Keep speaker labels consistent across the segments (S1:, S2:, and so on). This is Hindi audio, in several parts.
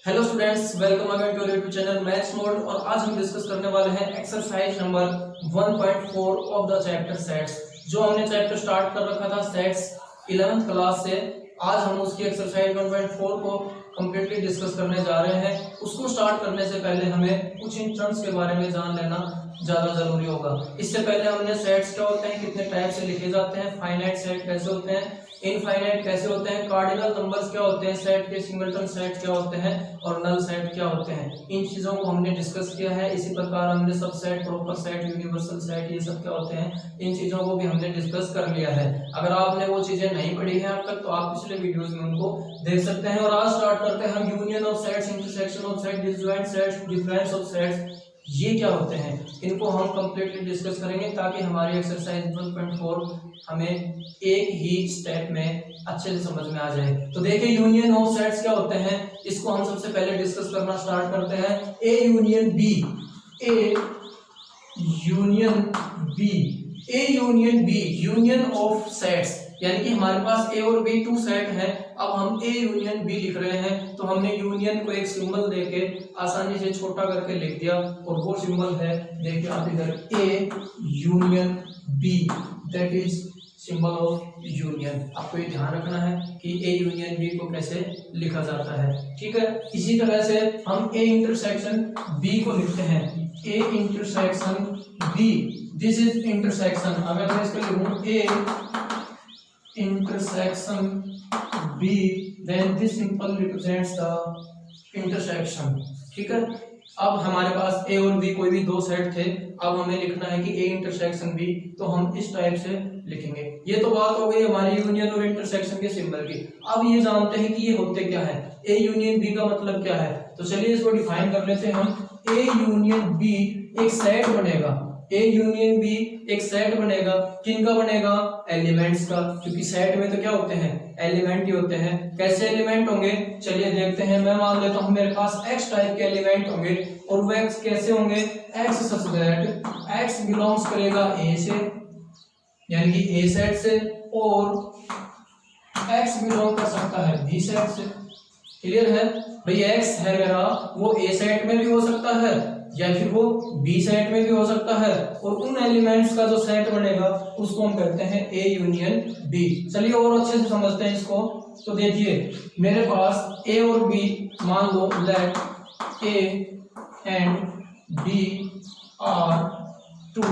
S1: Hello students, welcome again to YouTube channel maths mode. और आज हम डिस्कस करने वाले हैं exercise number 1.4 of the chapter sets. जो हमने चैप्टर स्टार्ट कर रखा था सेट्स 11th क्लास से, आज हम उसकी एक्सरसाइज 1.4 को कंप्लीटली डिस्कस करने जा रहे हैं। उसको स्टार्ट करने से पहले हमें कुछ इन टर्म्स के बारे में जान लेना ज्यादा जरूरी होगा। इससे पहले हमने सेट्स क्या होते हैं, कितने टाइप से लिखे जाते हैं, फाइनाइट सेट कैसे होते हैं, इनफाइनाइट कैसे होते हैं, कार्डिनल नंबर्स क्या होते हैं सेट के, सिंगलटन सेट क्या होते हैं और नल सेट क्या होते हैं, इन चीजों को हमने डिस्कस किया है। इसी प्रकार हमने subset, proper set, universal set, ये सब क्या होते हैं, इन चीजों को भी हमने डिस्कस कर लिया है। अगर आपने वो चीजें नहीं पढ़ी है अब तक तो आप पिछले वीडियोस में उनको देख सकते हैं। और आज स्टार्ट करते हैं हम union of sets, intersection of set, disjoint sets, difference of sets, ये क्या होते हैं, इनको हम कंप्लीटली डिस्कस करेंगे ताकि हमारी एक्सरसाइज 1.4 हमें एक ही स्टेप में अच्छे से समझ में आ जाए। तो देखिए यूनियन ऑफ सेट्स क्या होते हैं, इसको हम सबसे पहले डिस्कस करना स्टार्ट करते हैं। A union B, A union B, A union B, union of sets, यानी कि हमारे पास ए और बी टू सेट है। अब हम ए यूनियन बी लिख रहे हैं तो हमने यूनियन को एक सिंबल देके आसानी से छोटा करके लिख दिया और वो सिंबल है, देखिए आप इधर A union B, that is symbol of union. आपको ये ध्यान रखना है कि ए यूनियन बी को कैसे लिखा जाता है, ठीक है। इसी तरह से हम ए इंटरसेक्शन बी को लिखते हैं, A intersection B, this is intersection. अगर मैं इसको लिखूं ए intersection B, then this symbol represents the intersection, ठीक है। अब हमारे पास A और B कोई भी दो सेट थे, अब हमें लिखना है कि A इंटरसेक्शन B, तो हम इस टाइप से लिखेंगे। ये तो बात हो गई हमारी यूनियन और इंटरसेक्शन के सिंबल की। अब ये जानते हैं कि ये होते क्या है, A यूनियन B का मतलब क्या है। तो चलिए इसको डिफाइन कर लेते हैं हम। A यूनियन B एक सेट बनेगा, ए यूनियन बी एक सेट बनेगा, किनका बनेगा, एलिमेंट्स का, क्योंकि सेट में तो क्या होते हैं, एलिमेंट ही होते हैं। कैसे एलिमेंट होंगे चलिए देखते हैं। मैं मान लेता हूं मेरे पास एक्स टाइप के एलिमेंट होंगे और वो एक्स कैसे होंगे, x such that x belongs करेगा ए से, यानी कि ए सेट से, और एक्स बिलोंग कर सकता है बी सेट से। क्लियर है भाई, एक्स है मेरा वो ए सेट में भी हो सकता है या फिर वो बी सेट में भी हो सकता है, और उन एलिमेंट्स का जो सेट बनेगा उसको हम कहते हैं ए यूनियन बी। चलिए और अच्छे से समझते हैं इसको। तो देखिए मेरे पास ए और बी, मान लो let A and B are two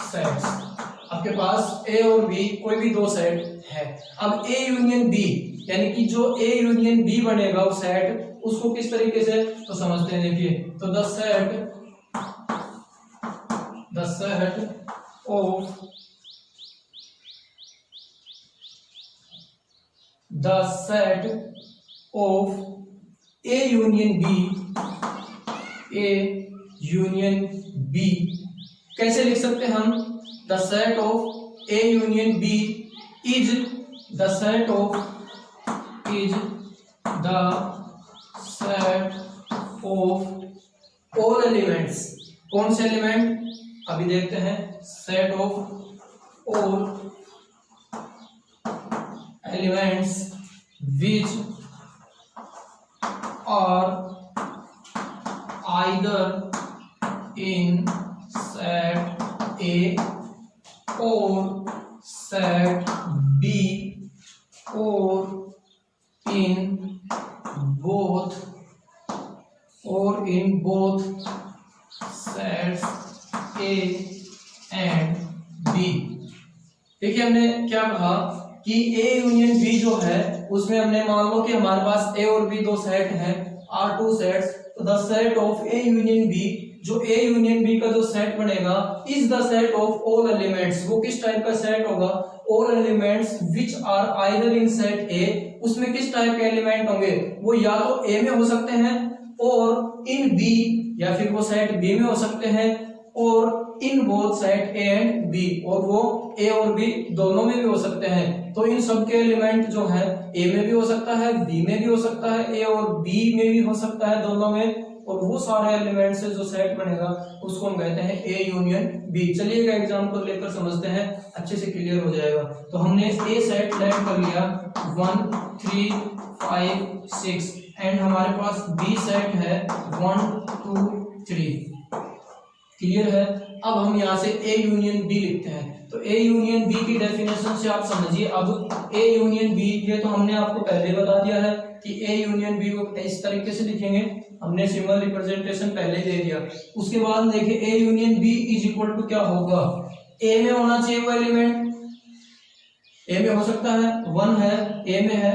S1: sets. आपके पास ए और बी कोई भी दो सेट है। अब ए यूनियन बी, यानी कि जो ए यूनियन बी बनेगा वो सेट, उसको किस तरीके से तो समझते हैं। देखिए तो the set of A union B, कैसे लिख सकते हैं हम, the set of A union B is the set of all elements. कौन से एलिमेंट अभी देखते हैं, set of all elements which are either in set A और सेट बी और in both sets A and B. देखिए हमने क्या कहा कि ए यूनियन बी जो है उसमें हमने मान लो कि हमारे पास ए और बी दो सेट हैं, आर टू सेट्स। तो the set of A union B, जो ए यूनियन बी का जो सेट बनेगा, is the set of all elements. वो किस टाइप का सेट होगा, all elements which are either in set A. उसमें किस टाइप के एलिमेंट होंगे, वो या तो ए में हो सकते हैं और इन बी, या फिर वो सेट बी में हो सकते हैं और in both set A and B, और वो ए और बी दोनों में भी हो सकते हैं। तो इन सब के एलिमेंट जो है ए में भी हो सकता है, बी में भी हो सकता है, ए और बी में भी हो सकता है, दोनों में। और वो सारे एलिमेंट से जो सेट बनेगा उसको हम कहते हैं ए यूनियन बी। चलिए एक एग्जांपल लेकर समझते हैं, अच्छे से क्लियर हो जाएगा। तो हमने ए सेट लेट कर लिया 1 3 5 6, एंड हमारे पास बी सेट है 1 2 3। क्लियर है। अब हम यहाँ से ए यूनियन बी लिखते हैं। तो ए यूनियन बी की डेफिनेशन से आप समझिए, अब ए यूनियन बी ये तो हमने आपको पहले बता दिया है कि ए यूनियन बी को इस तरीके से लिखेंगे, हमने सिंबल रिप्रेजेंटेशन पहले दे दिया। उसके बाद देखिए A union B is equal to क्या होगा, ए में होना चाहिए वो एलिमेंट, ए में हो सकता है 1 है, ए में है,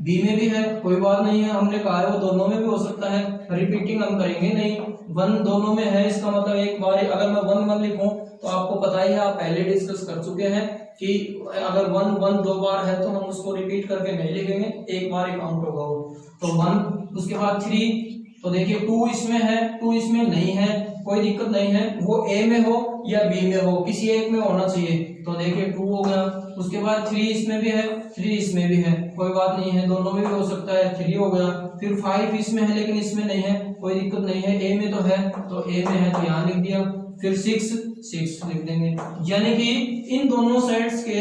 S1: बी में भी है, कोई बात नहीं है, हमने कहा है वो दोनों में भी हो सकता है, रिपीटिंग हम करेंगे नहीं, 1 दोनों में है, इसका मतलब एक बार अगर मैं 1 1 लिखूं तो आपको पता ही है, आप पहले डिस्कस कर चुके हैं कि अगर 1 1 दो बार है तो हम उसको रिपीट करके नहीं लिखेंगे, एक बार ही काउंट होगा वो। तो 1, उसके बाद 3, तो देखिए 2 इसमें है, 2 इसमें नहीं है, कोई दिक्कत नहीं है, वो ए में हो या बी में हो, किसी एक में होना चाहिए। तो देखिए 2 हो गया। उसके बाद 3 इसमें भी है, 3 इसमें भी है, कोई बात नहीं है, दोनों में भी हो सकता है, 3 हो गया। फिर 5 इसमें है लेकिन इसमें नहीं है, कोई दिक्कत नहीं है, ए में तो है तो ए में है तो यहाँ लिख दिया। फिर 6 लिख देंगे, यानी कि इन दोनों सेट्स के,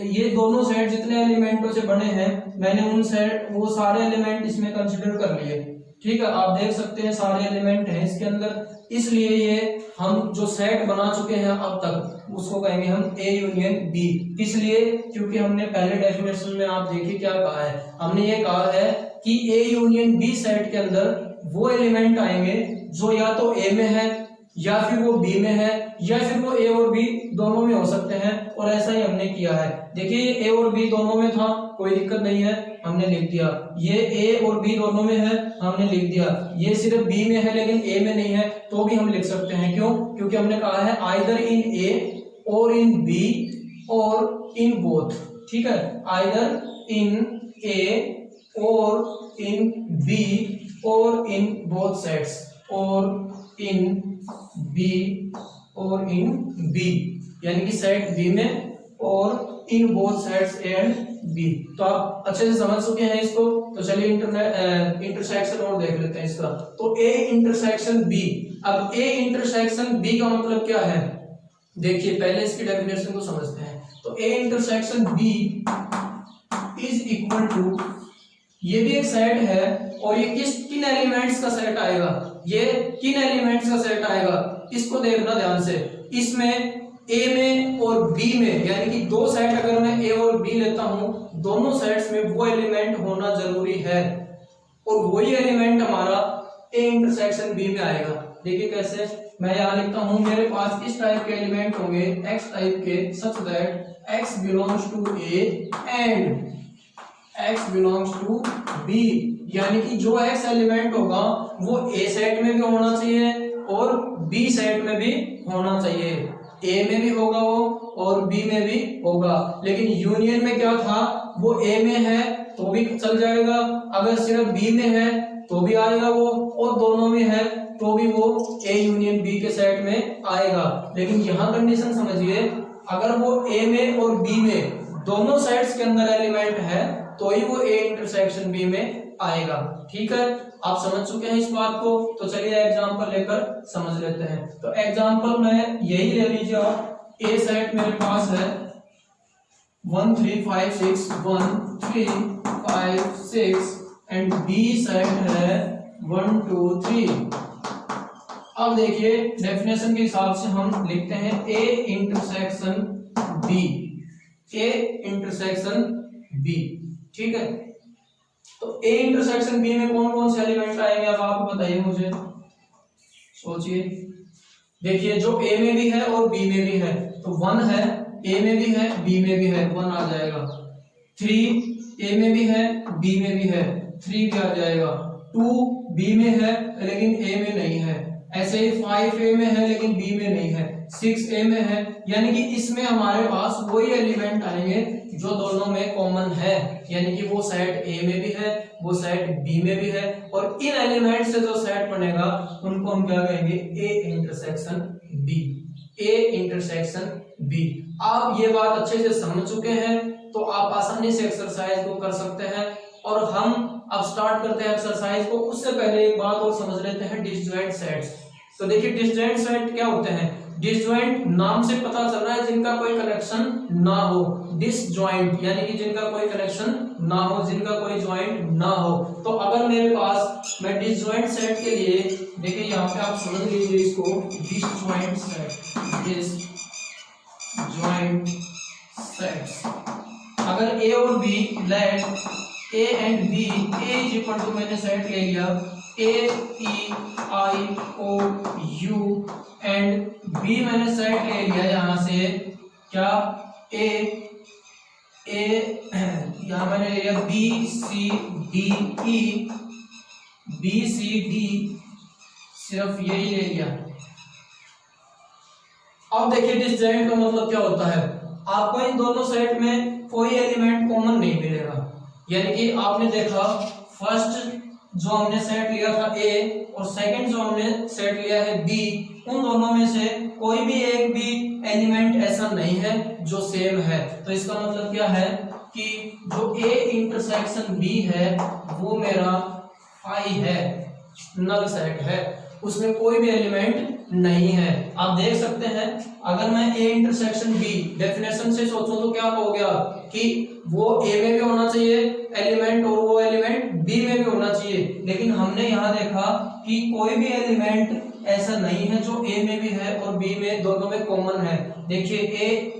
S1: ये दोनों सेट जितने एलिमेंटों से बने हैं मैंने उन सेट वो सारे एलिमेंट इसमें कंसिडर कर लिए। ठीक है, आप देख सकते हैं सारे एलिमेंट हैं इसके अंदर, इसलिए ये हम जो सेट बना चुके हैं अब तक उसको कहेंगे हम ए यूनियन बी। किस लिए, क्योंकि हमने पहले डेफिनेशन में आप देखिए क्या कहा है, हमने ये कहा है कि ए यूनियन बी सेट के अंदर वो एलिमेंट आएंगे जो या तो ए में है या फिर वो बी में है या फिर वो ए और बी दोनों में हो सकते हैं, और ऐसा ही हमने किया है। देखिए ये ए और बी दोनों में था, कोई दिक्कत नहीं है, हमने लिख दिया। ये ए और बी दोनों में है, हमने लिख दिया। ये सिर्फ बी में है लेकिन ए में नहीं है, तो भी हम लिख सकते हैं। क्यों, क्योंकि हमने कहा है आइदर इन ए और इन बी और इन बोथ। ठीक है, आइदर इन ए और इन बी और इन बोथ सेट्स, और इन बी और इन बी, यानी कि सेट बी में और in both sets A and B. तो आप अच्छे से समझ चुके हैं इसको। तो चलिए इंटरसेक्शन और देख लेते हैं इसका। तो ए इंटरसेक्शन बी, अब ए इंटरसेक्शन बी का मतलब क्या है, देखिए पहले इसकी डेफिनेशन को समझते हैं। तो A intersection B is equal to, ये भी एक सेट है और ये किन एलिमेंट्स का सेट आएगा, ये किन एलिमेंट्स का सेट आएगा, इसको देखना ध्यान से। इसमें ए में और बी में, यानी कि दो सेट अगर मैं ए और बी लेता हूं, दोनों सेट्स में वो एलिमेंट होना जरूरी है, और वही एलिमेंट हमारा ए इंटरसेक्शन बी में आएगा। देखिए कैसे, मैं यहां लिखता हूं, मेरे पास इस टाइप के एलिमेंट होंगे एक्स टाइप के, such that x belongs to A and x belongs to b, यानी कि जो x एलिमेंट होगा वो a सेट में भी होना चाहिए और b सेट में भी होना चाहिए। a में भी होगा वो और b में भी होगा, लेकिन यूनियन में क्या था, वो a में है तो भी चल जाएगा, अगर सिर्फ b में है तो भी आएगा वो, और दोनों में है तो भी वो a यूनियन b के सेट में आएगा। लेकिन यहाँ कंडीशन समझिए, अगर वो a में और b में दोनों सेट्स के अंदर एलिमेंट है तो ही वो ए इंटरसेक्शन बी में आएगा। ठीक है, आप समझ चुके हैं इस बात को। तो चलिए एग्जांपल लेकर समझ लेते हैं। तो एग्जांपल में यही ले लीजिए आप, ए सेट मेरे पास है 1 3 5 6 1 3 5 6 एंड बी सेट है 1 2 3। अब देखिए डेफिनेशन के हिसाब से हम लिखते हैं A intersection B, A intersection B. ठीक है, तो ए इंटरसेक्शन बी में कौन कौन से एलिमेंट आएंगे, अब आप बताइए मुझे, सोचिए। देखिए जो ए में भी है और बी में भी है, तो 1 है, ए में भी है बी में भी है, 1 आ जाएगा। 3 ए में भी है बी में भी है, 3 भी आ जाएगा। 2 बी में है लेकिन ए में नहीं है, ऐसे ही 5 ए में है लेकिन बी में नहीं है, 6 ए में है, यानी कि इसमें हमारे पास वही एलिमेंट आएंगे जो दोनों में कॉमन है, यानी कि वो सेट ए में भी है वो सेट बी में भी है, और इन एलिमेंट से जो सेट बनेगा उनको हम क्या कहेंगे, A intersection B, A intersection B. आप ये बात अच्छे से समझ चुके हैं तो आप आसानी से एक्सरसाइज को कर सकते हैं, और हम अब स्टार्ट करते हैं एक्सरसाइज को। उससे पहले एक बात और समझ लेते हैं, डिसजॉइंट सेट्स। तो देखिए डिसजॉइंट सेट क्या होते हैं, डिसजॉइंट नाम से पता चल रहा है जिनका कोई कनेक्शन ना हो, डिसजॉइंट यानी कि जिनका कोई कनेक्शन ना हो, जिनका कोई जॉइंट ना हो। तो अगर मेरे पास मैं डिसजॉइंट सेट के लिए देखिए यहाँ पे आप समझ लीजिए इसको, डिसजॉइंट सेट, डिसजॉइंट सेट्स, अगर ए और B, let A and B, A is equal to मैंने सेट ले लिया A E I O U and B मैंने सेट ले लिया यहाँ से क्या, ए यहाँ मैंने ले लिया B C D E, B C D सिर्फ यही ले लिया। अब देखिए डिसजॉइंट का मतलब क्या होता है, आपको इन दोनों सेट में कोई एलिमेंट कॉमन नहीं मिलेगा, यानी कि आपने देखा फर्स्ट जो हमने सेट लिया था ए और सेकंड जो हमने सेट लिया है बी, उन दोनों में से कोई भी एक भी एलिमेंट ऐसा नहीं है जो सेम है। तो इसका मतलब क्या है कि जो ए इंटरसेक्शन बी है वो मेरा फाई है, नल सेट है, उसमें कोई भी एलिमेंट नहीं है। आप देख सकते हैं अगर मैं ए इंटरसेक्शन बी डेफिनेशन से सोचूं तो क्या कहोगे आप कि वो ए में भी होना चाहिए एलिमेंट और वो एलिमेंट बी में भी होना चाहिए, लेकिन हमने यहाँ देखा कि कोई भी एलिमेंट ऐसा नहीं है जो ए में भी है और बी में, दोनों में कॉमन है। देखिए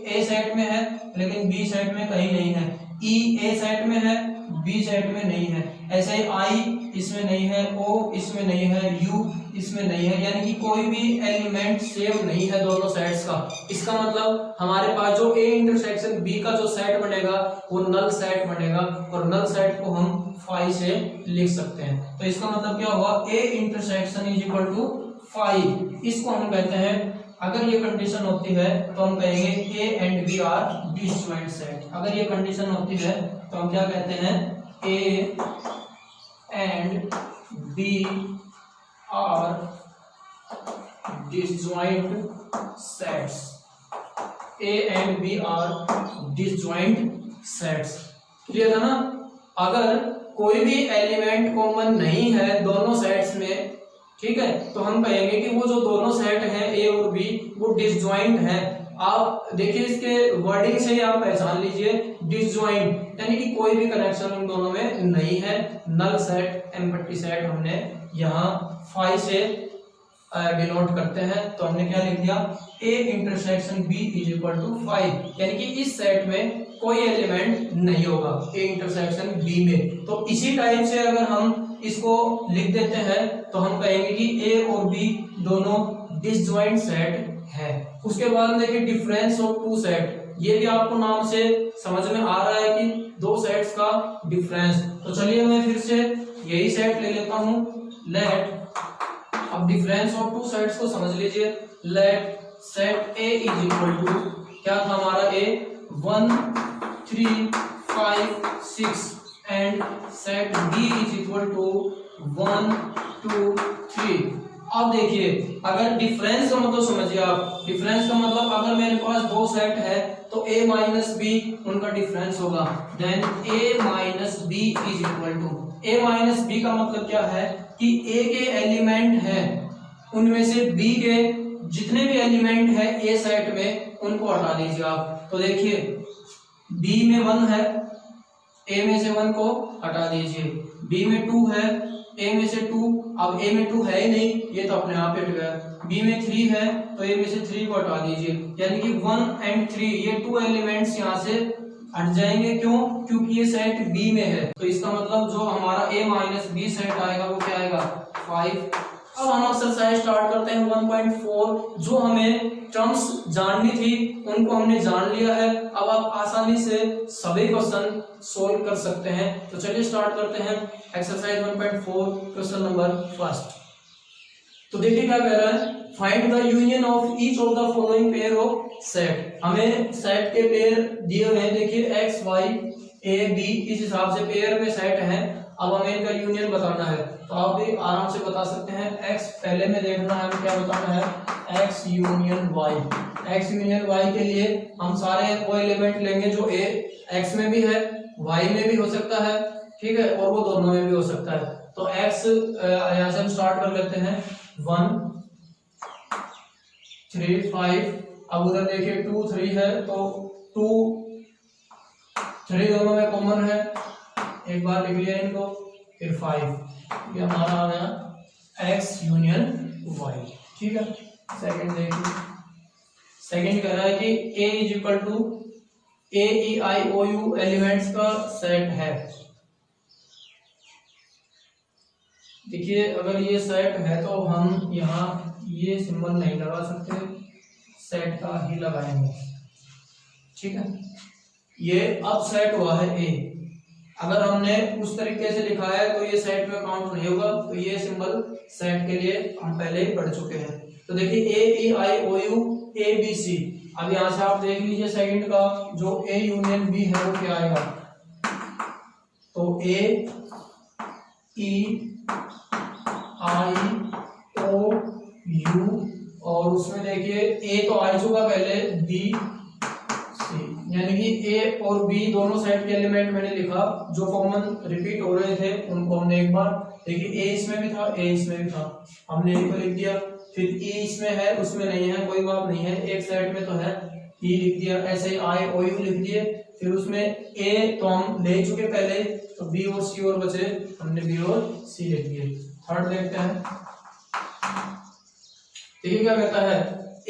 S1: ए सेट में है लेकिन बी सेट में कहीं नहीं है, ई ए सेट में है बी सेट में नहीं है, ऐसे ही आई इसमें नहीं है, ओ इसमें नहीं है, यू इसमें नहीं है, यानी कि कोई भी एलिमेंट सेम नहीं है दोनों सेट्स का। इसका मतलब हमारे पास जो ए इंटरसेक्शन बी का जो सेट बनेगा वो नल सेट बनेगा और नल सेट को हम फाई से लिख सकते हैं। तो इसका मतलब क्या हुआ, A intersection is equal to phi. इसको हम कहते हैं, अगर ये कंडीशन होती है तो हम कहेंगे A and B are disjoint set. अगर ये कंडीशन होती है तो हम क्या कहते हैं, A and B are disjoint sets, A and B are disjoint sets. Clear है ना। अगर कोई भी एलिमेंट कॉमन नहीं है दोनों सेट्स में, ठीक है, तो हम कहेंगे कि वो जो दोनों सेट हैं ए और बी वो डिसजॉइंट है। आप देखिए इसके वर्डिंग से आप पहचान लीजिए डिसजॉइंट यानी कि कोई भी कनेक्शन उन दोनों में नहीं है। नल सेट एम्प्टी सेट हमने यहाँ फाई से डिनोट करते हैं, तो हमने क्या लिख दिया, A intersection B is equal to five, यानी कि इस सेट में कोई एलिमेंट नहीं होगा ए इंटरसेक्शन बी में। तो इसी टाइप से अगर हम इसको लिख देते हैं तो हम कहेंगे कि ए और बी दोनों डिसजॉइंट सेट है। उसके बाद देखिए डिफरेंस ऑफ टू सेट, ये भी आपको नाम से समझ में आ रहा है कि दो सेट्स का डिफरेंस। तो चलिए मैं फिर से यही सेट ले लेता हूं, लेट, अब डिफरेंस ऑफ टू सेट्स को समझ लीजिए। Let set A is equal to क्या था हमारा, A 1 3 5 6 and set B is equal to 1 2 3। अब देखिए अगर डिफरेंस का मतलब समझिए आप, डिफरेंस का मतलब अगर मेरे पास दो सेट है तो a माइनस बी उनका डिफरेंस होगा, then a minus B is equal to, a minus B का मतलब क्या है कि a के एलिमेंट है उनमें से b के जितने भी एलिमेंट है a सेट में उनको हटा दीजिए आप। तो देखिए b में 1 है, a में से 1 को हटा दीजिए, b में 2 है, a में से 2, अब a में 2 है ही नहीं, ये तो अपने आप हट गया। b में 3 है तो a में से 3 को हटा दीजिए, यानी कि 1 एंड 3 ये 2 एलिमेंट्स यहाँ से हट जाएंगे। क्यों? क्योंकि ये सेट b में है, तो इसका मतलब जो हमारा a माइनस बी सेट आएगा वो क्या आएगा, 5। अब हम एक्सरसाइज स्टार्ट करते हैं 1.4। जो हमें टर्म्स जाननी थी उनको हमने जान लिया है, अब आप आसानी से सभी क्वेश्चन सोल्व कर सकते हैं। तो चलिए स्टार्ट करते हैं एक्सरसाइज 1.4 क्वेश्चन नंबर फर्स्ट। तो देखिए क्या कह रहा है, find the union of each of the following pair of set. हमें सेट के पेयर दिए हुए हैं, देखिए एक्स वाई ए बी, इस हिसाब से पेयर में सेट है। अब हमें इनका यूनियन बताना है, तो आप भी आराम से बता सकते हैं। एक्स पहले में देखना है, हमें क्या बताना है, x union y. X union y के लिए हम सारे वो एलिमेंट लेंगे जो ए एक्स में भी है, वाई में भी हो सकता है, ठीक है, और वो दोनों में भी हो सकता है। तो एक्स यहाँ से हम स्टार्ट कर लेते हैं 1, 3 5, अब उधर देखिए 2 3 है तो 2 3 दोनों में कॉमन है, एक बार लिख लिया इनको, फिर 5, ये हमारा आ गया x यूनियन y। ठीक है, सेकंड देखिए, सेकंड कह रहा है कि a is equal to A E I O U elements का सेट है। देखिए अगर ये सेट है तो हम यहाँ ये सिंबल नहीं लगा सकते, सेट का ही लगाएंगे। ठीक है, ये अब सेट हुआ है ए, अगर हमने उस तरीके से लिखा है तो ये सेट में काउंट नहीं होगा, तो ये सिंबल सेट के लिए हम पहले ही पढ़ चुके हैं। तो देखिए ए E I O U A B सी, अब यहां से आप देख लीजिए सेकंड का जो ए यूनियन बी है वो क्या आएगा, तो ए ई आई ओ यू, और उसमें देखिए ए तो आ चुका पहले, बी सी, यानी कि ए और बी दोनों सेट के एलिमेंट मैंने लिखा, जो कॉमन रिपीट हो रहे थे उनको हमने एक बार, देखिए ए इसमें भी था, ए इसमें भी था, हमने ए को लिख दिया, फिर ई इसमें है उसमें नहीं है, कोई बात नहीं है, एक सेट में तो है, ई लिख दिया, ऐसे आई ओ यू लिख दिए, फिर उसमें ए तो हम ले चुके पहले, तो बी और सी और बचे, हमने बी और सी लिख दिए। थर्ड देखते हैं, देखिए क्या कहता है,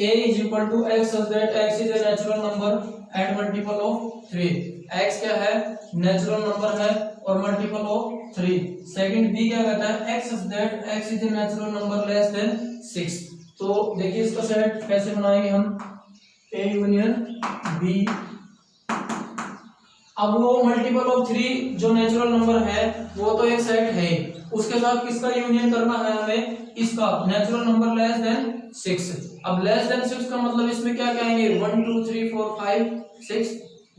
S1: a is equal to x such that x is a natural number and multiple of 3, x क्या है, नेचुरल नंबर है और मल्टीपल ऑफ 3। सेकंड b क्या कहता है, x such that x is a natural number less than 6। तो देखिए इसका सेट कैसे बनाएंगे हम, a यूनियन b, अब वो मल्टीपल ऑफ 3 जो नेचुरल नंबर है वो तो एक सेट है, उसके साथ किसका यूनियन करना है हमें, इसका नेचुरल नंबर लेस देन 6। अब लेस देन 6 का मतलब इसमें क्या कहेंगे, 1 2 3 4 5 6,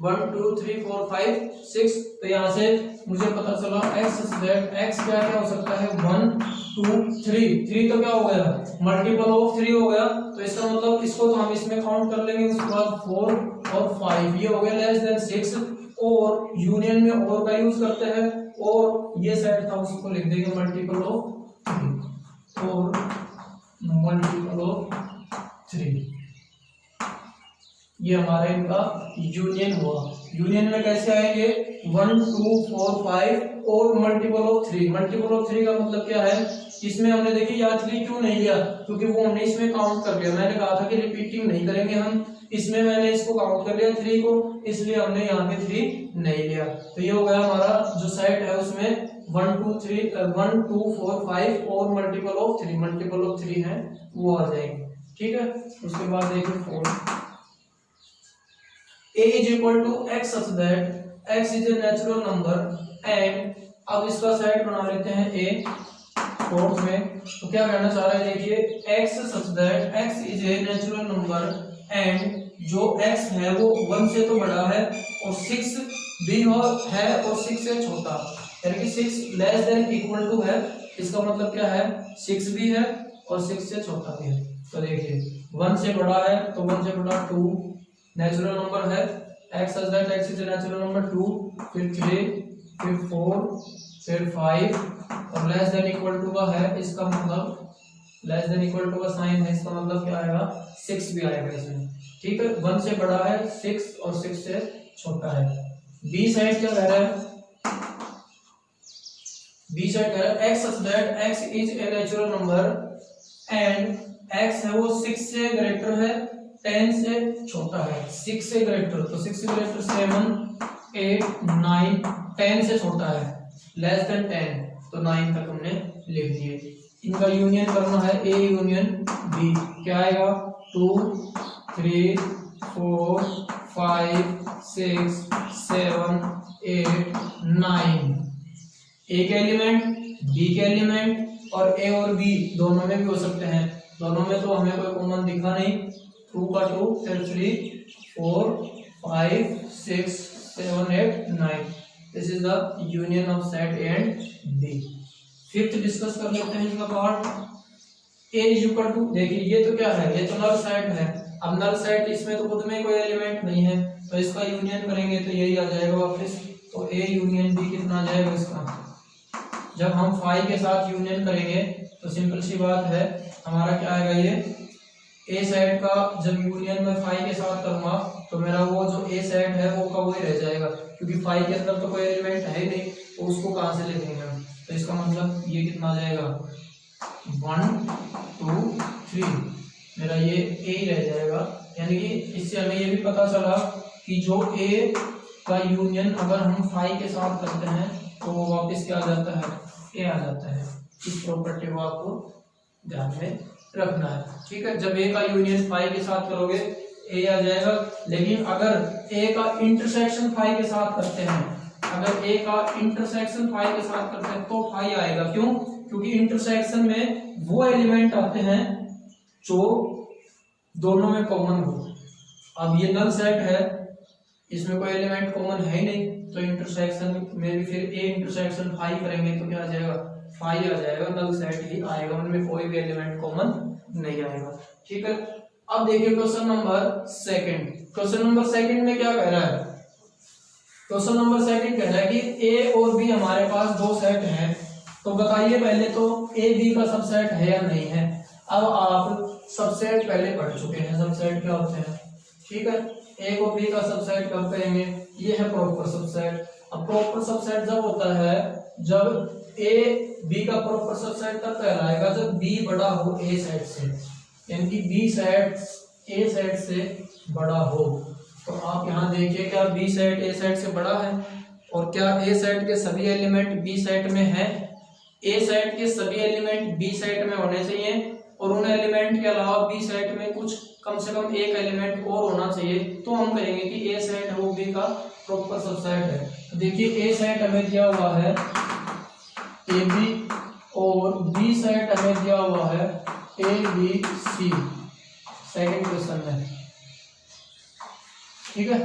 S1: 1 2 3 4 5 6, तो यहाँ से मुझे पता चला x दैट x क्या क्या हो सकता है, 1 2 3, 3 तो क्या हो गया, मल्टीपल ऑफ 3 हो गया, तो इसका मतलब इसको तो हम इसमें काउंट कर लेंगे, उसके बाद 4 और 5, ये हो गया लेस देन 6, और यूनियन में और का यूज करते हैं, और ये सेट था उसको लिख देंगे मल्टीपल ऑफ 3, और मल्टीपल ऑफ 3, ये हमारा इनका यूनियन हुआ। यूनियन में कैसे आएंगे, 1 2 4 5 और मल्टीपल ऑफ 3, मल्टीपल ऑफ 3 का मतलब क्या है, इसमें हमने देखिए यहाँ 3 क्यों नहीं लिया, क्योंकि वो हमने इसमें काउंट कर लिया, मैंने कहा था कि रिपीटिंग नहीं करेंगे हम, इसमें मैंने इसको काउंट कर लिया 3 को, इसलिए हमने यहाँ पे 3 नहीं लिया। तो ये हो गया हमारा जो सेट है उसमें 1 2 4 5 और मल्टीपल ऑफ 3, मल्टीपल ऑफ 3 है वो आ जाएंगे। ठीक है, उसके बाद देखिए 4, a is equal to x such that x is a natural number and, अब इसका सेट बना लेते हैं a, फोर्थ में, तो क्या कहना चाह रहा है, देखिए x such that x is a natural number and जो x है वो 1 से तो बड़ा है और 6 भी है और 6 से छोटा, यानी कि 6 लेस देन इक्वल टू है, इसका मतलब क्या है, 6 भी है और 6 से छोटा भी है। तो देखिए 1 से बड़ा है तो 1 से बड़ा 2, नेचुरल नंबर है, x such that x is natural number 2, फिर 3, फिर 4, फिर 5, और लेस देन इक्वल टू का है, इसका मतलब लेस देन इक्वल टू का साइन है, इसका मतलब क्या आएगा, 6 भी आएगा इसमें। ठीक है, 1 से बड़ा है 6 और 6 से छोटा है। बी साइड क्या कह रहा है, बी साइड कह रहा है x such that x is a natural number and x है वो 6 से ग्रेटर है, 10 से छोटा है, 6 से ग्रेटर, तो 6 से ग्रेटर 7 8 9, 10 से छोटा है लेस देन 10, तो 9 तक हमने लिख दिए। इनका यूनियन करना है a यूनियन b, क्या आएगा, 2 3 4 5 6 7 8 9, a के एलिमेंट, b के एलिमेंट, और a और b दोनों में भी हो सकते हैं, दोनों में तो हमें कोई कॉमन दिखा नहीं, 2 का 2, फिर 3 4 5 6 7 8 9, this is the union of set a एंड b। फिफ्थ डिस्कस कर लेते हैं इसका part, a is equal to, देखिए ये तो क्या है, ये तो नल सेट है, अब नल सेट इसमें तो खुद में कोई एलिमेंट नहीं है, तो इसका यूनियन करेंगे तो यही आ जाएगा वापस, तो a यूनियन b कितना आ जाएगा इसका, जब हम 5 के साथ यूनियन करेंगे तो सिंपल सी बात है, हमारा क्या आएगा, ये ए सेट का जब यूनियन में फाई के साथ करूंगा तो मेरा वो जो ए सेट है वो का वही रह जाएगा, क्योंकि फाई के अंदर तो कोई एलिमेंट है ही नहीं, तो उसको कहाँ से लिखेंगे हम। तो इसका मतलब ये कितना आ जाएगा 1 2 3, मेरा ये ए ही रह जाएगा। यानी कि इससे हमें ये भी पता चला कि जो ए का यूनियन अगर हम फाई के साथ करते हैं तो वो वापस क्या आ जाता है, ए आ जाता है। इस प्रॉपर्टी को आपको ध्यान में रखना है, ठीक है। जब ए का यूनियन फाई के साथ करोगे ए आ जाएगा, लेकिन अगर ए का इंटरसेक्शन फाई के साथ करते हैं, अगर ए का इंटरसेक्शन फाई के साथ करते हैं तो फाई आएगा। क्यों? क्योंकि इंटरसेक्शन में वो एलिमेंट आते हैं जो दोनों में कॉमन हो। अब ये नल सेट है, इसमें कोई एलिमेंट कॉमन है ही नहीं, तो इंटरसेक्शन में भी फिर ए इंटरसेक्शन फाई करेंगे तो क्या आ जाएगा, फाई आ जाएगा, नल सेट ही आएगा, उनमें कोई भी एलिमेंट कॉमन नहीं आएगा, ठीक है। अब देखिए question number second. Question number second में क्या कह रहा है, क्वेश्चन नंबर सेकंड कह रहा है कि ए और बी हमारे पास दो सेट हैं, तो बताइए पहले तो ए बी का सबसेट है या नहीं है। अब आप सबसेट पहले पढ़ चुके हैं, सबसेट क्या होते हैं, ठीक है। ए को बी का सबसेट कब कहेंगे, ये है प्रॉपर सबसेट। अब प्रॉपर सबसेट जब होता है, जब ए बी का प्रॉपर सबसेट तब कहलाएगा जब बी बड़ा हो ए सेट से, यानी कि बी सेट ए सेट से बड़ा हो। तो आप यहाँ देखिए क्या बी सेट ए सेट से बड़ा है, और क्या ए सेट के सभी एलिमेंट बी सेट में है। ए सेट के सभी एलिमेंट बी सेट में होने चाहिए, और उन एलिमेंट के अलावा बी सेट में कुछ कम से कम एक एलिमेंट और होना चाहिए, तो हम कहेंगे कि ए सेट है वो बी का प्रॉपर सबसेट है। तो देखिए ए सेट हमें दिया हुआ है ए बी, और बी सेट हमें दिया हुआ है A B C, second question में, ठीक है।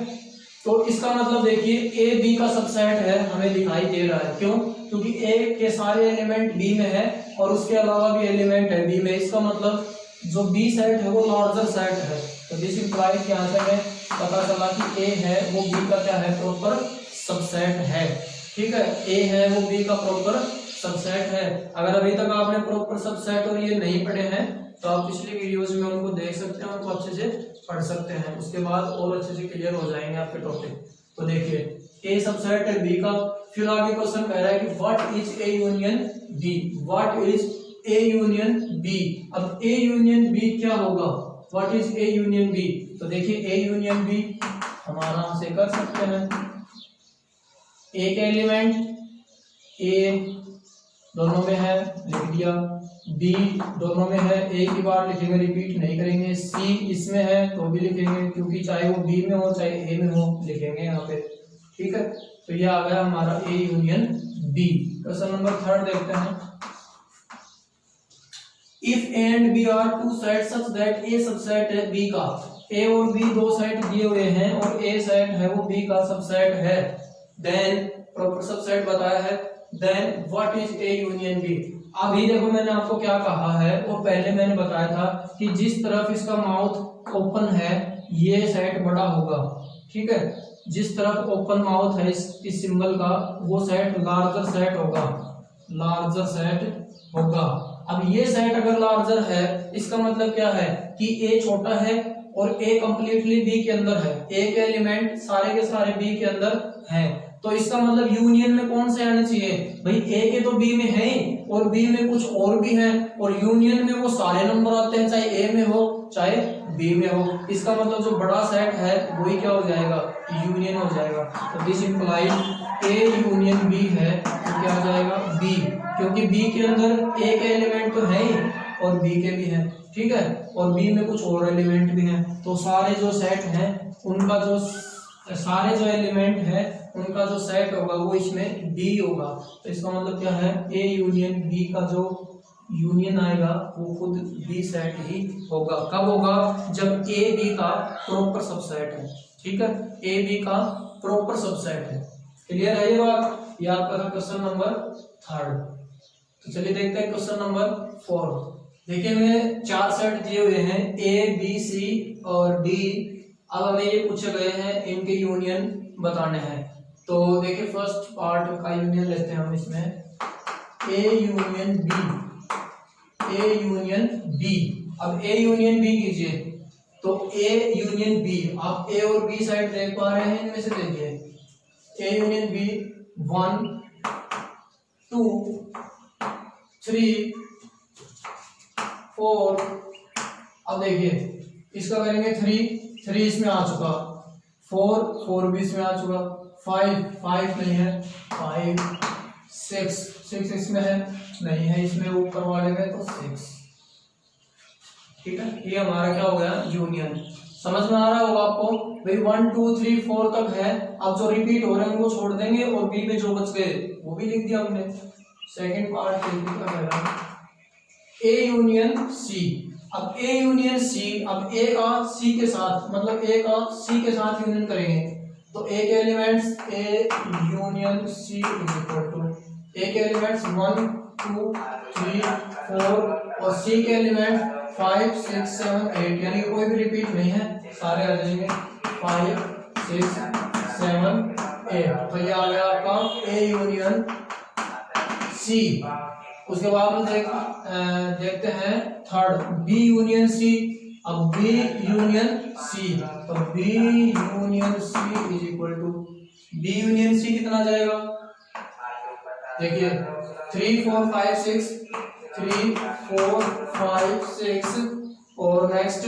S1: तो इसका मतलब देखिए ए बी का सबसेट है हमें दिखाई दे रहा है, क्यों? क्योंकि ए के सारे एलिमेंट बी में है और उसके अलावा भी एलिमेंट है बी में, इसका मतलब जो बी सेट है वो लार्जर सेट है। तो दिस इंप्लाइज यहाँ से हमें पता चला कि ए है वो बी का क्या है, प्रॉपर सबसेट है, ठीक है। ए है वो बी का प्रॉपर सबसेट है। अगर अभी तक आपने प्रॉपर सबसेट और ये नहीं पढ़े हैं तो आप पिछली वीडियोस में उनको देख सकते हैं, उनको अच्छे से पढ़ सकते हैं, उसके बाद और अच्छे से क्लियर हो जाएंगे आपके टॉपिक। तो देखिए ए सबसेट है बी का। फिर आगे क्वेश्चन कह रहा है कि what is A union B, what is A union B. अब ए यूनियन बी क्या होगा, what is A union B. तो देखिए ए यूनियन बी हम आराम से कर सकते हैं। ए के एलिमेंट ए दोनों में है, लिख दिया। बी दोनों में है, ए की बार लिखेंगे, रिपीट नहीं करेंगे। सी इसमें है तो भी लिखेंगे, क्योंकि चाहे वो बी में हो चाहे ए में हो, लिखेंगे यहाँ पे, ठीक है। तो ये आ गया हमारा A union B. Question number third देखते हैं। If A and B are two set such that A subset है बी का, ए और बी दो सेट दिए हुए हैं और ए सेट है वो बी का सबसेट है, देन प्रॉपर सबसेट बताया है, then what is A union B. अभी देखो मैंने आपको क्या कहा है, और पहले मैंने बताया था कि जिस तरफ इसका माउथ ओपन है ये सेट बड़ा होगा, ठीक है। जिस तरफ ओपन माउथ है इस सिंबल का वो सेट लार्जर सेट होगा, लार्जर सेट होगा। अब ये सेट अगर लार्जर है इसका मतलब क्या है कि ए छोटा है और ए कंप्लीटली बी के अंदर है, ए के एलिमेंट सारे के सारे बी के अंदर हैं, तो इसका मतलब यूनियन में कौन से आने चाहिए भाई, ए के तो बी में है और बी में कुछ और भी है, और यूनियन में वो सारे नंबर आते हैं चाहे ए में हो चाहे बी में हो। इसका मतलब जो बड़ा सेट है वही क्या हो जाएगा, यूनियन हो जाएगा। तो this implies A union B है तो क्या हो जाएगा बी, क्योंकि बी के अंदर ए के एलिमेंट तो है ही और बी के भी है, ठीक है, और बी में कुछ और एलिमेंट भी हैं, तो सारे जो सेट हैं उनका जो सारे जो एलिमेंट है उनका जो सेट होगा वो इसमें बी होगा। तो इसका मतलब क्या है, ए यूनियन बी का जो यूनियन आएगा वो खुद बी सेट ही होगा। कब होगा, जब ए बी का प्रॉपर सबसेट है, ठीक है, ए बी का प्रॉपर सबसेट है। क्लियर है ये बात, ये आपका था क्वेश्चन नंबर थर्ड। तो चलिए देखते हैं क्वेश्चन नंबर फोर्थ। देखिए हमें चार सेट दिए हुए हैं ए बी सी और डी। अब हमें ये पूछे गए हैं इनके यूनियन बताने हैं। तो देखिए फर्स्ट पार्ट का यूनियन लेते हैं हम इसमें, A union B, A union B. अब ए यूनियन बी कीजिए, तो ए यूनियन बी, आप ए और बी साइड देख पा रहे हैं, इनमें से देखिए ए यूनियन बी 1 2 3 4। अब देखिए इसका करेंगे 3 इसमें आ चुका, 4 भी इसमें आ चुका, 5 नहीं है, 5 6 इसमें है नहीं है, इसमें ऊपर वाले में तो 6। ठीक है, ये हमारा क्या हो गया यूनियन। समझ में आ रहा होगा आपको भाई 1 2 3 4 तक है। अब जो रिपीट हो रहे हैं उनको छोड़ देंगे और बी में जो बच गए वो भी लिख दिया हमने। सेकंड पार्ट क्या कह रहा है, ए यूनियन सी। अब ए यूनियन सी, अब ए का सी के साथ, मतलब ए का सी के साथ यूनियन करेंगे, तो ए के elements A union C is equal to, A के एलिमेंट्स 1 2 3 4 और सी के एलिमेंट्स 5 6 7 8, यानी कोई भी रिपीट नहीं है, सारे आ जाएंगे 5 6 7 8। तो ये आ गया आपका ए यूनियन सी। उसके बाद में देखते हैं थर्ड, बी यूनियन सी। अब बी यूनियन सी, तो B union C is equal to, B union C कितना जाएगा, देखिए 3 4 5 6 3 4 5 6 और नेक्स्ट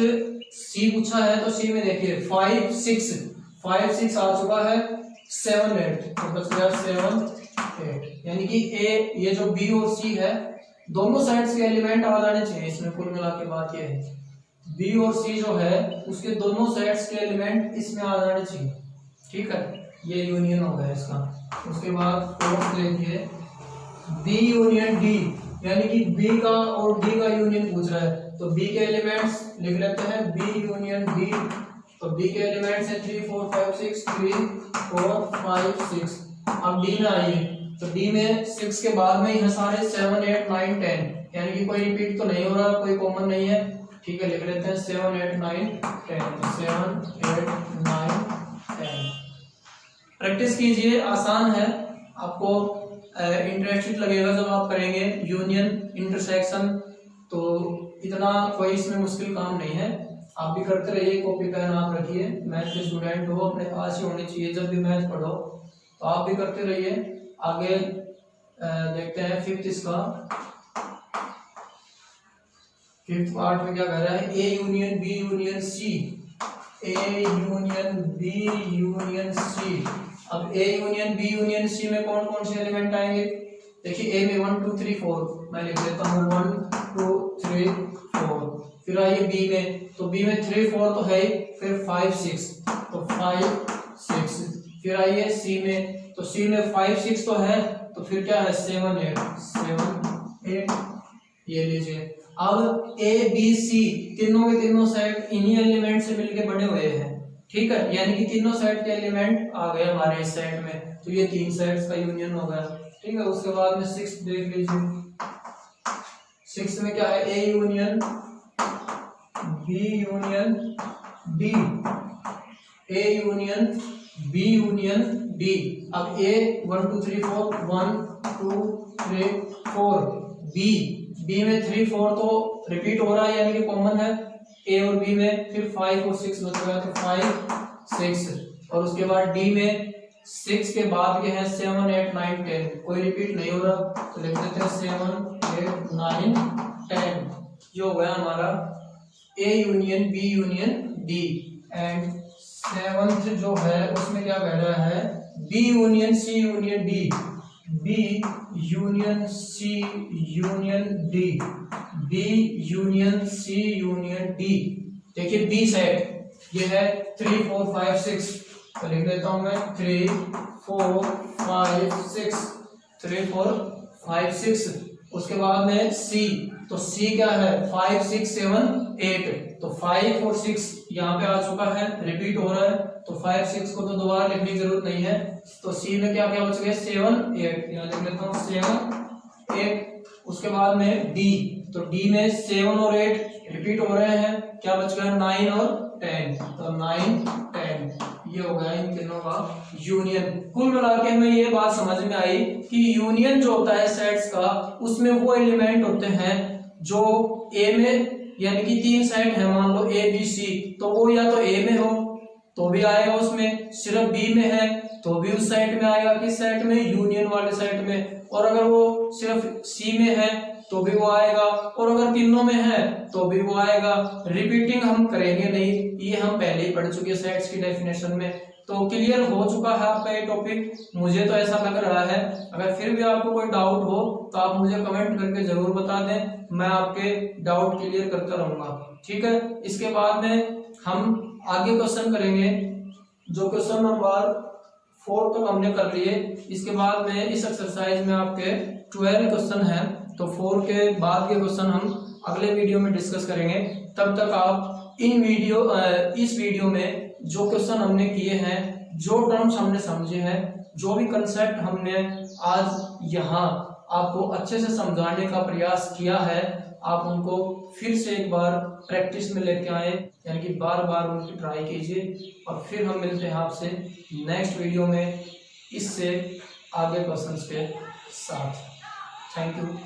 S1: सी पूछा है तो सी में देखिए 5 6 आ चुका है, 7 8 तो बच गया 7 8, यानी कि ए, ये जो बी और सी है दोनों साइड्स के एलिमेंट आ जाने चाहिए इसमें। कुल मिला के बात ये है बी और सी जो है उसके दोनों साइड्स के एलिमेंट इसमें आ जाने चाहिए। ठीक है, ये यूनियन हो गया इसका। उसके बाद फोर्थ देखिए बी यूनियन डी, यानी कि बी का और डी का यूनियन पूछ रहा है, तो बी के एलिमेंट्स लिख लेते हैं बी यूनियन डी। तो बी के एलिमेंट्स है 3 4 5 6 3 4 5 6। अब डी में आइए, तो डी में 6 के बाद में ही है सारे 7 8 9 10, यानी कि कोई रिपीट तो नहीं हो रहा, कोई कॉमन नहीं है। ठीक है, लिख लेते हैं 7 8 9 10, 7 8 9 10। प्रैक्टिस कीजिए, आसान है, आपको इंटरेस्टेड लगेगा जब आप करेंगे यूनियन इंटरसेक्शन, तो इतना कोई इसमें मुश्किल काम नहीं है। आप भी करते रहिए, कॉपी पेन आप रखिए, मैथ के स्टूडेंट हो, अपने पास ही होनी चाहिए जब भी मैथ पढ़ो, तो आप भी करते रहिए। आगे देखते हैं फिफ्थ, इसका फिफ्थ पार्ट में क्या कह रहा है, A union B union C, A union B union C. अब A union B union C में कौन कौन से एलिमेंट आएंगे, देखिए ए में 1 2 3 4, मैं लिख देता हूँ 1 2 3 4। फिर आइए बी में, तो बी में 3 4 तो है, फिर 5 6 तो 5 6। फिर आइए सी में, तो सी में 5 6 तो है, तो फिर क्या है 7 8, ये लीजिए। अब ए बी सी तीनों के तीनों सेट इन्हीं एलिमेंट से मिलके बने हुए हैं। ठीक है, यानी कि तीनों सेट के एलिमेंट आ गए हमारे इस सेट में, तो ये 3 सेट्स का यूनियन हो गया। ठीक है, उसके बाद में 6 देख लीजिए, 6 में क्या है, A union B union D, A union B union D. अब ए 1 2 3 4 1 2 3 4, बी में 3 4 तो रिपीट हो रहा है, यानी कि कॉमन है ए और बी में। फिर 5 और 6 बच गया, तो 5 6। और उसके बाद डी में 6 के बाद के हैं 7 8 9 10, कोई रिपीट नहीं हो रहा, तो लिख देते हैं 7 8 9 10। ये हो गया हमारा A union B union D. And seventh जो है उसमें क्या कह रहा है, B union C union D, B union C union D, B union C union D. देखिए बी सेट ये है 3 4 5 6, तो लिख देता हूं मैं 3 4 5 6, 3 4 5 6। उसके बाद में सी, तो सी क्या है 5 6 7 8, तो 5 और 6 यहाँ पे आ चुका है, रिपीट हो रहा है, तो 5 6 को तो दोबारा लिखने की जरूरत नहीं है। तो सी में क्या क्या बच गए 7 8, यहाँ लिख लेता हूँ 7 8। उसके बाद में डी, तो डी में 7 और 8 रिपीट हो रहे हैं, क्या बच गया 9 और 10, तो 9 10। ये हो गया इन तीनों का यूनियन। कुल मिला के हमें ये बात समझ में आई कि यूनियन जो होता है सेट्स का, उसमें वो एलिमेंट होते हैं जो ए में यानी कि 3 सेट है, मान लो ए बी सी, तो वो या तो ए में हो तो भी आएगा उसमें, सिर्फ बी में है तो भी उस सेट में आएगा, किस सेट में, यूनियन वाले सेट में, और अगर वो सिर्फ सी में है तो भी वो आएगा, और अगर तीनों में है तो भी वो आएगा। रिपीटिंग हम करेंगे नहीं, ये हम पहले ही पढ़ चुके सेट्स की डेफिनेशन में। तो क्लियर हो चुका है आपका ये टॉपिक, मुझे तो ऐसा लग रहा है। अगर फिर भी आपको कोई डाउट हो तो आप मुझे कमेंट करके जरूर बता दें, मैं आपके डाउट क्लियर करता रहूंगा, ठीक है। इसके बाद में हम आगे क्वेश्चन करेंगे, जो क्वेश्चन नंबर 4 तक हमने कर लिए। इसके बाद में इस एक्सरसाइज में आपके 12 क्वेश्चन है, तो 4 के बाद के क्वेश्चन हम अगले वीडियो में डिस्कस करेंगे। तब तक आप इस वीडियो में जो क्वेश्चन हमने किए हैं, जो टर्म्स हमने समझे हैं, जो भी कंसेप्ट हमने आज यहाँ आपको अच्छे से समझाने का प्रयास किया है, आप उनको फिर से एक बार प्रैक्टिस में लेके आए, यानी कि बार बार उनकी ट्राई कीजिए। और फिर हम मिलते हैं आपसे नेक्स्ट वीडियो में इससे आगे क्वेश्चंस के साथ। Thank you.